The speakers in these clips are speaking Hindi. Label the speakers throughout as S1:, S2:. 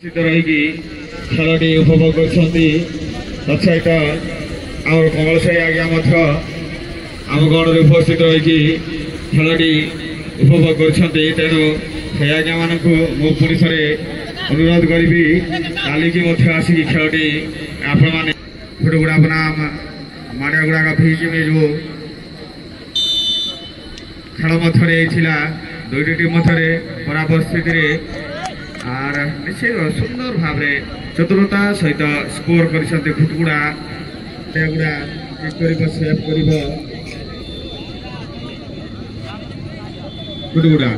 S1: रहीकि खेलटी उपभोग करसहित आम कमल साई आज्ञा आम गण उपस्थित रहीकि खेलटी उपभोग करेणु से आज्ञा मान पुणी थे अनुरोध करी कालिकी आसिक खेलटी आपण मैंने फुटगुड़ा बनाम माड़िया गुड़ाक भीम जो खेल मध्य दुईटी टीम मध्य बराबर स्थिति आर निश्चय सुंदर भाव चतुरता सहित स्कोर कर फुटगुड़ा सेव कर फुटगुड़ा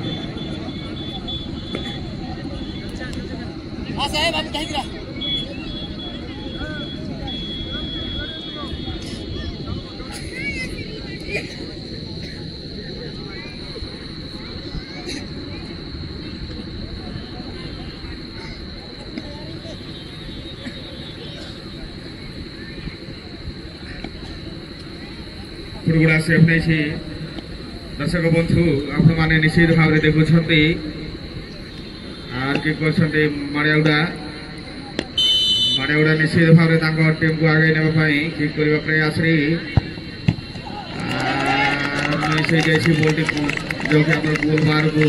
S1: फुटगुड़ा सेफ नहीं दर्शक बंधु आप मैंने निश्चित भाव में देखुं आर किक कर माड़ियागुड़ा निश्चित भाव में टीम को आगे नापी किक करने प्रयास बॉल जो कि आप गोल बार को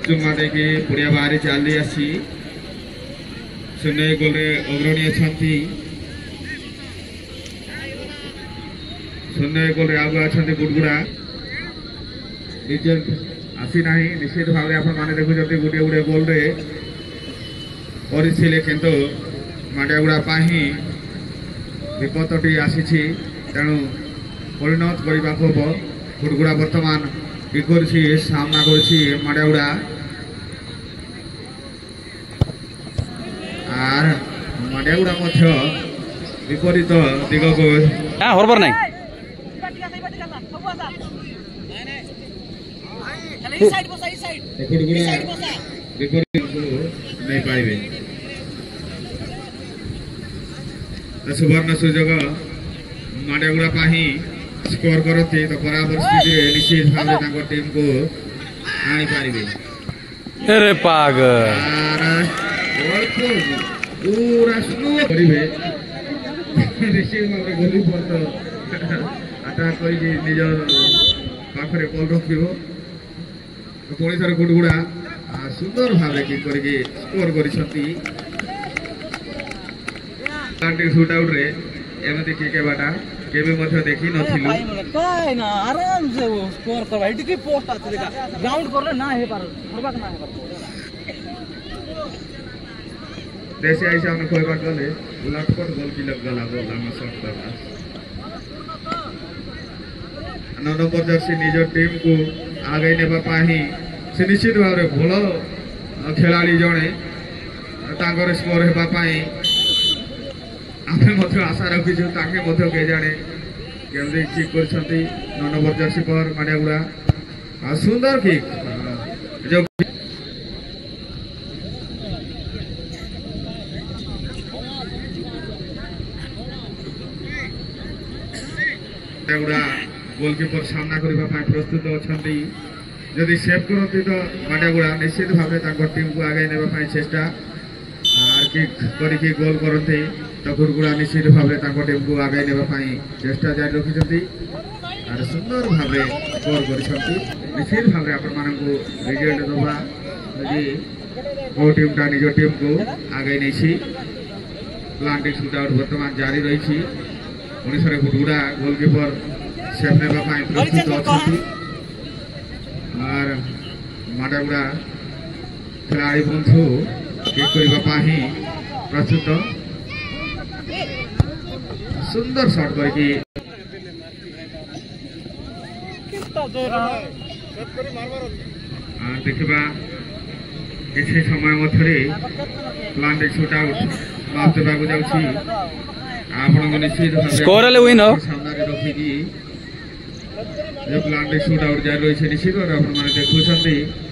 S1: चुमा देकी पुड़िया बाहर चली आसी शून्य गोल अग्रणी अच्छा शून्य गोल आगे अच्छा फुटगुड़ा रिजल्ट आसी ना निश्चित भाव में देखुं गोटे गोटे गोल करे किंतु माड़ियागुड़ा विपदटी आसी तेणु परिणत करने हम फुटगुड़ा बर्तमान कि सामना कर माड़ियागुड़ा आर माड़ियागुड़ा विपरीत दिग को
S2: हरबर नहीं
S1: नहीं पाइबे सुवर्ण सुजोग माड़ियागुड़ा स्कोर करते तो बराबर स्थिति निश्चित भाव में टीम को आनी पारिबे
S2: अरे पाग
S1: पूरा स्लो करिबे निश्चित भाव में गोली पर अटैक करी निज पाखरे बॉल रखिबो पुणी थे फुटगुड़ा सुंदर भाव किक करके स्कोर कर शूट आउट रे एमती किक हेबाटा केबे मध्य देखि नथिलु
S2: काय ना आराम से वो स्कोर करबा एटी की पोस्ट आछे देखा ग्राउंड करले ना हे पार करबा ना हे पार देशे आइसा हमने कोई बात गले लटपट गोल की लग गला गोल हम शॉट करला 9 नंबर जर्सी निज टीम को आगे नेबा पाही से निश्चित भाव में भल खेलाड़ी जड़े स्कोर होगापी आम आशा रखीचु के जाने केमती किक कर 9 नंबर जर्सी पर माड़ियागुड़ा सुंदर किक जो माड़ियागुड़ा गोलकीपर सामना करने प्रस्तुत अच्छा जदि सेव करती तो माड़ियागुड़ा निश्चित भाव में टीम को आगे नापी चेष्टा आर किक करके गोल करते तो फुटगुड़ा निश्चित भाव में टीम को आगे नापी चेष्टा जारी रखी और सुंदर भाव स्कोर कर निश्चित भाव में रिजल्ट दबा जो टीमटा निज टीम को आगे नहीं प्लांटिंग शूट आउट बर्तमान जारी रही पुणी थे फुटगुड़ा गोलकीपर सेव नापी प्रस्तुत अच्छा और माड़ियागुड़ा खिलाड़ी बंधु किक करने प्रस्तुत सुंदर शॉट करके देखा किसी समय मध्य प्लांटिंग शूट आउट समाप्त होगा निश्चित सामने रखिकी जो प्लांटिंग शूट आउट जारी रही निश्चित देखुं